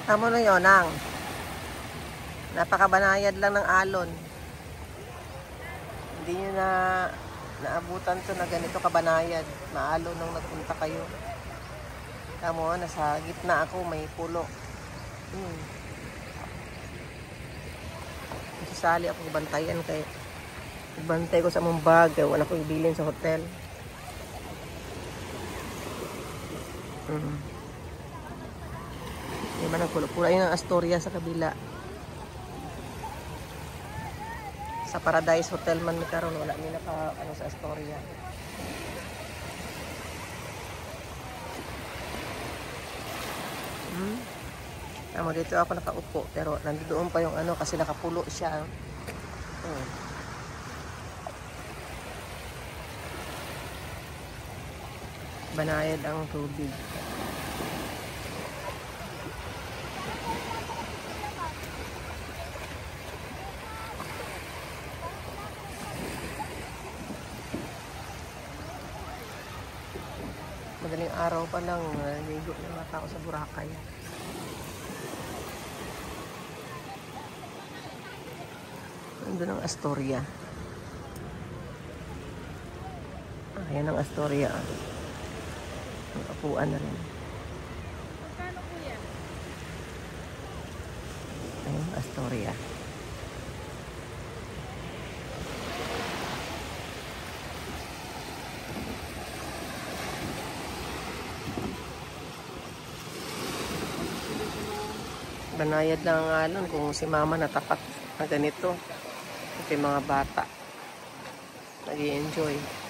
Tama na yun, nang. Napakabanayad lang ng alon. Hindi nyo na naabutan to na ganito kabanayad. Maalon nung nagpunta kayo. Tamo, nasa gitna ako, may pulo. Sasali ako bantayan kay bantay ko sa mong bag. Wala ko ibilin sa hotel. Di ba nagpulo-pulo? Ayun ang Astoria sa kabila. Sa Paradise Hotel man may karon, wala nila pa ano sa Astoria. Tama, dito ako nakaupo pero nandoon pa yung ano kasi nakapulo siya. Banayad ang tubig. Madaling araw pa lang, naligo ng mga tao sa Boracay. Nandun ang Astoria. Ayan ang Astoria. Ang kapuan na rin. Magkano po yan? Ayan ang Astoria. Banayad lang ang alon kung si mama natapat na ganito. Ito yung mga bata. Nag-i-enjoy.